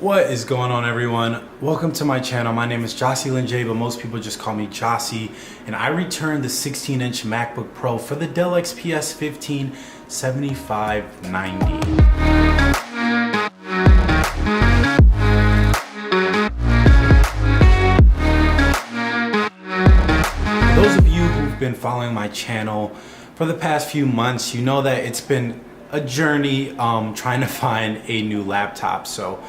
What is going on, everyone? Welcome to my channel. My name is Jocelyn J, but most people just call me Jossie, and I returned the 16-inch MacBook Pro for the Dell XPS 15 7590. Those of you who've been following my channel for the past few months, you know that it's been a journey trying to find a new laptop. So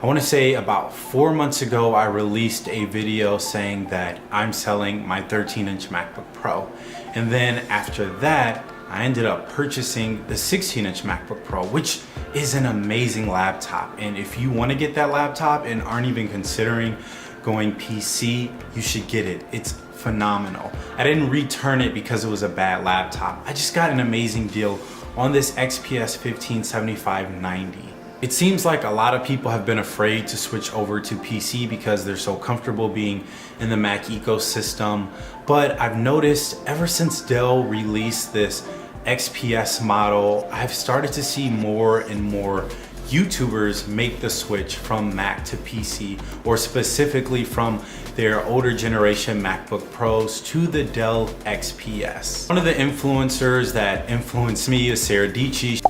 I want to say about 4 months ago, I released a video saying that I'm selling my 13-inch MacBook Pro. And then after that, I ended up purchasing the 16-inch MacBook Pro, which is an amazing laptop. And if you want to get that laptop and aren't even considering going PC, you should get it. It's phenomenal. I didn't return it because it was a bad laptop. I just got an amazing deal on this XPS 15 7590. It seems like a lot of people have been afraid to switch over to PC because they're so comfortable being in the Mac ecosystem. But I've noticed ever since Dell released this XPS model, I've started to see more and more YouTubers make the switch from Mac to PC, or specifically from their older generation MacBook Pros to the Dell XPS. One of the influencers that influenced me is Sarah Dietschy.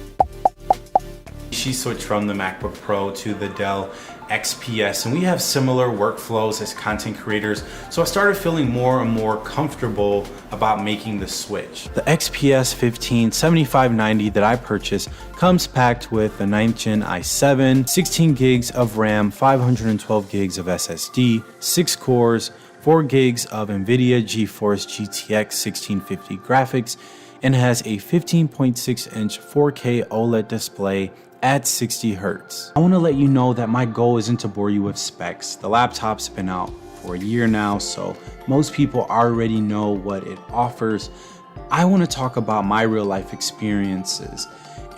She switched from the MacBook Pro to the Dell XPS, and we have similar workflows as content creators, so I started feeling more and more comfortable about making the switch. The XPS 15 7590 that I purchased comes packed with the 9th gen i7, 16 gigs of RAM, 512 gigs of SSD, 6 cores, 4 gigs of NVIDIA GeForce GTX 1650 graphics, and has a 15.6 inch 4K OLED display at 60 Hz. I want to let you know that my goal isn't to bore you with specs. The laptop's been out for a year now, so most people already know what it offers. I want to talk about my real life experiences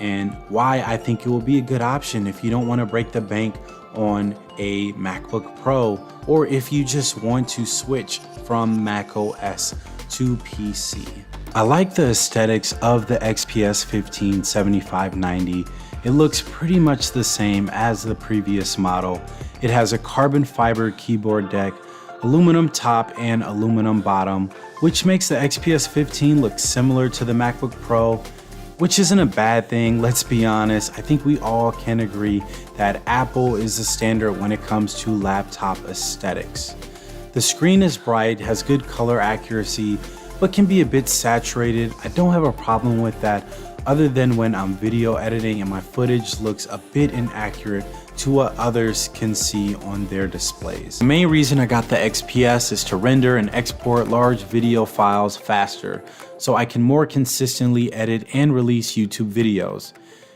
and why I think it will be a good option if you don't want to break the bank on a MacBook Pro, or if you just want to switch from Mac OS to PC. I like the aesthetics of the XPS 15 7590. It looks pretty much the same as the previous model. It has a carbon fiber keyboard deck, aluminum top and aluminum bottom, which makes the XPS 15 look similar to the MacBook Pro, which isn't a bad thing. Let's be honest, I think we all can agree that Apple is the standard when it comes to laptop aesthetics. The screen is bright, has good color accuracy, but can be a bit saturated. I don't have a problem with that, other than when I'm video editing and my footage looks a bit inaccurate to what others can see on their displays. The main reason I got the XPS is to render and export large video files faster, so I can more consistently edit and release YouTube videos.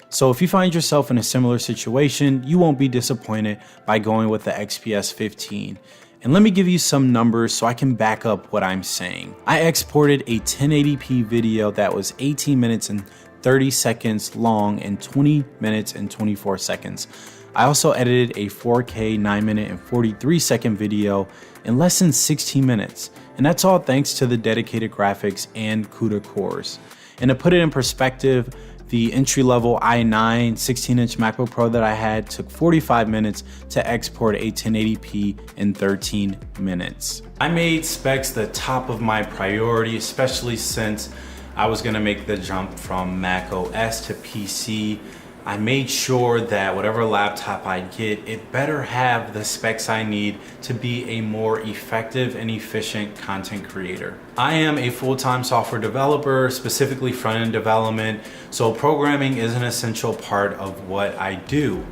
So if you find yourself in a similar situation, you won't be disappointed by going with the XPS 15. And let me give you some numbers so I can back up what I'm saying. I exported a 1080p video that was 18 minutes and 30 seconds long and 20 minutes and 24 seconds. I also edited a 4K 9-minute and 43-second video in less than 16 minutes. And that's all thanks to the dedicated graphics and CUDA cores. And to put it in perspective, the entry-level i9 16-inch MacBook Pro that I had took 45 minutes to export a 1080p in 13 minutes. I made specs the top of my priority, especially since I was gonna make the jump from Mac OS to PC. I made sure that whatever laptop I get, it better have the specs I need to be a more effective and efficient content creator. I am a full-time software developer, specifically front-end development, so programming is an essential part of what I do.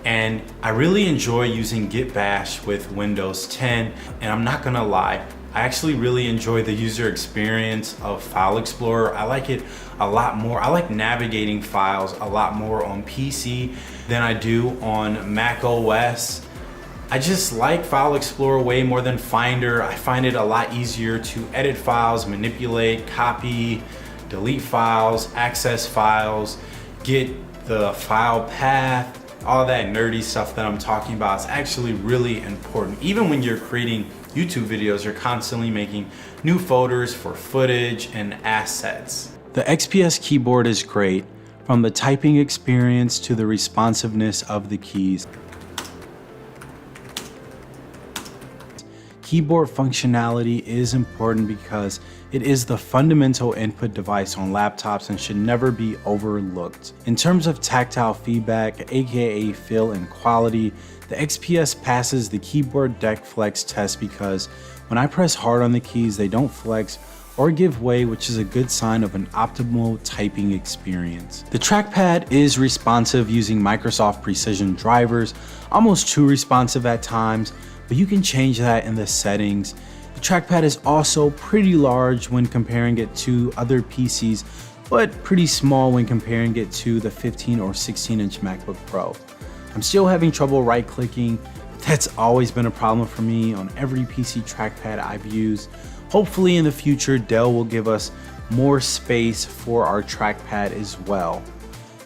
And I really enjoy using Git Bash with Windows 10, and I'm not gonna lie, I actually really enjoy the user experience of File Explorer. I like it a lot more. I like navigating files a lot more on PC than I do on Mac OS. I just like File Explorer way more than Finder. I find it a lot easier to edit files, manipulate, copy, delete files, access files, get the file path. All that nerdy stuff that I'm talking about is actually really important. Even when you're creating YouTube videos, you're constantly making new folders for footage and assets. The XPS keyboard is great, from the typing experience to the responsiveness of the keys. Keyboard functionality is important because it is the fundamental input device on laptops and should never be overlooked. In terms of tactile feedback, aka feel and quality, the XPS passes the keyboard deck flex test because when I press hard on the keys, they don't flex or give way, which is a good sign of an optimal typing experience. The trackpad is responsive using Microsoft Precision drivers, almost too responsive at times, but you can change that in the settings. The trackpad is also pretty large when comparing it to other PCs, but pretty small when comparing it to the 15 or 16-inch MacBook Pro. I'm still having trouble right-clicking. That's always been a problem for me on every PC trackpad I've used. Hopefully in the future, Dell will give us more space for our trackpad as well.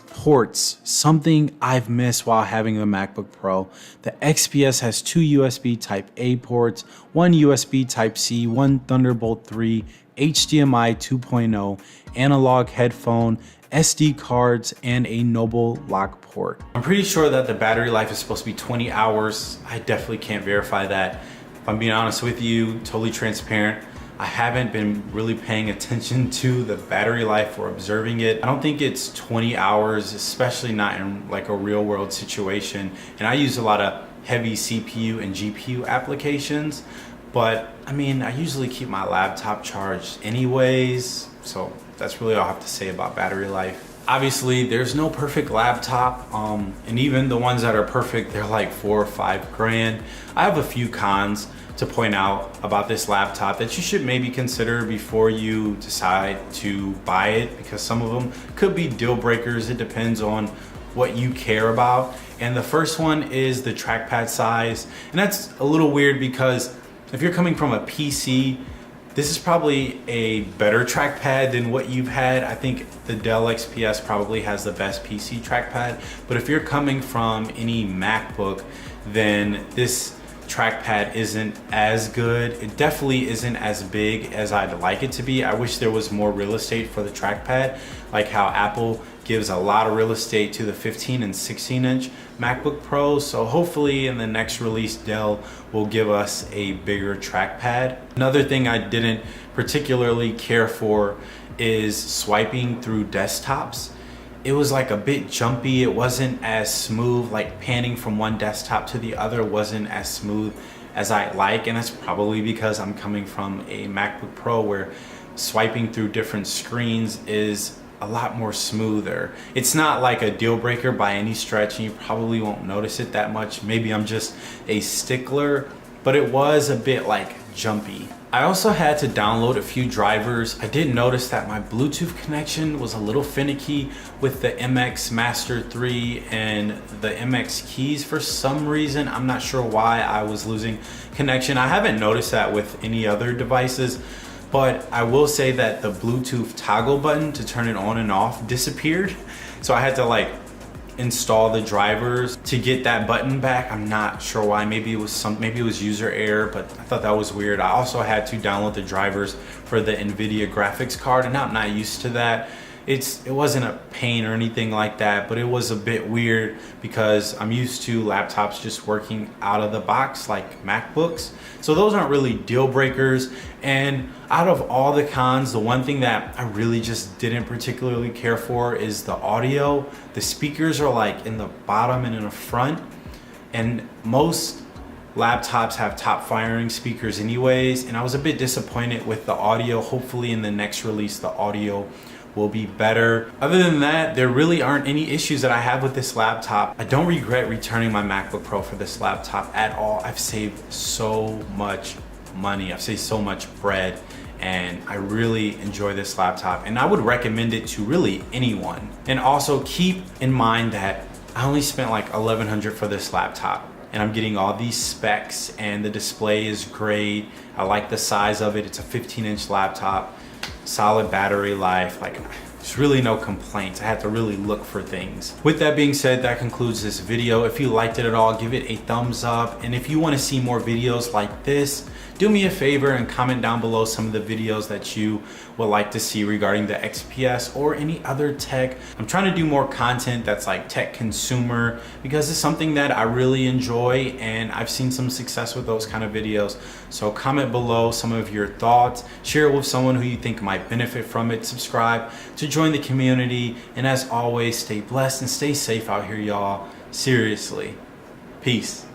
Ports, something I've missed while having the MacBook Pro. The XPS has 2 USB Type A ports, 1 USB Type C, 1 Thunderbolt 3, HDMI 2.0, analog headphone, SD cards, and a Noble lock port. I'm pretty sure that the battery life is supposed to be 20 hours. I definitely can't verify that. If I'm being honest with you, totally transparent, I haven't been really paying attention to the battery life or observing it. I don't think it's 20 hours, especially not in like a real world situation. And I use a lot of heavy CPU and GPU applications, but I mean, I usually keep my laptop charged anyways. So that's really all I have to say about battery life. Obviously, there's no perfect laptop, and even the ones that are perfect, they're like 4 or 5 grand. I have a few cons to point out about this laptop that you should maybe consider before you decide to buy it, because some of them could be deal breakers. It depends on what you care about. And the first one is the trackpad size. And that's a little weird because if you're coming from a PC, this is probably a better trackpad than what you've had. I think the Dell XPS probably has the best PC trackpad. But if you're coming from any MacBook, then this trackpad isn't as good. It definitely isn't as big as I'd like it to be. I wish there was more real estate for the trackpad, like how Apple gives a lot of real estate to the 15 and 16-inch MacBook Pro. So hopefully in the next release, Dell will give us a bigger trackpad. Another thing I didn't particularly care for is swiping through desktops. It was like a bit jumpy. It wasn't as smooth, like panning from one desktop to the other wasn't as smooth as I like. And that's probably because I'm coming from a MacBook Pro where swiping through different screens is a lot more smoother. It's not like a deal breaker by any stretch, and you probably won't notice it that much. Maybe I'm just a stickler, but it was a bit like jumpy. I also had to download a few drivers. I did notice that my Bluetooth connection was a little finicky with the MX Master 3 and the MX keys for some reason. I'm not sure why I was losing connection. I haven't noticed that with any other devices, but I will say that the Bluetooth toggle button to turn it on and off disappeared. So I had to like install the drivers to get that button back. I'm not sure why. Maybe it was user error, but I thought that was weird. I also had to download the drivers for the NVIDIA graphics card, and I'm not used to that. It wasn't a pain or anything like that, but it was a bit weird because I'm used to laptops just working out of the box like MacBooks. So those aren't really deal breakers. And out of all the cons, the one thing that I really just didn't particularly care for is the audio. The speakers are like in the bottom and in the front, and most laptops have top firing speakers anyways, and I was a bit disappointed with the audio. Hopefully in the next release the audio will be better. Other than that, there really aren't any issues that I have with this laptop. I don't regret returning my MacBook Pro for this laptop at all. I've saved so much money. I've saved so much bread, and I really enjoy this laptop, and I would recommend it to really anyone. And also keep in mind that I only spent like $1,100 for this laptop, and I'm getting all these specs, and the display is great. I like the size of it. It's a 15-inch laptop, solid battery life. Like, there's really no complaints. I had to really look for things. With that being said, that concludes this video. If you liked it at all, give it a thumbs up. And if you want to see more videos like this, do me a favor and comment down below some of the videos that you would like to see regarding the XPS or any other tech. I'm trying to do more content that's like tech consumer because it's something that I really enjoy and I've seen some success with those kind of videos. So comment below some of your thoughts, share it with someone who you think might benefit from it, subscribe to join the community, and as always, stay blessed and stay safe out here, y'all. Seriously. Peace.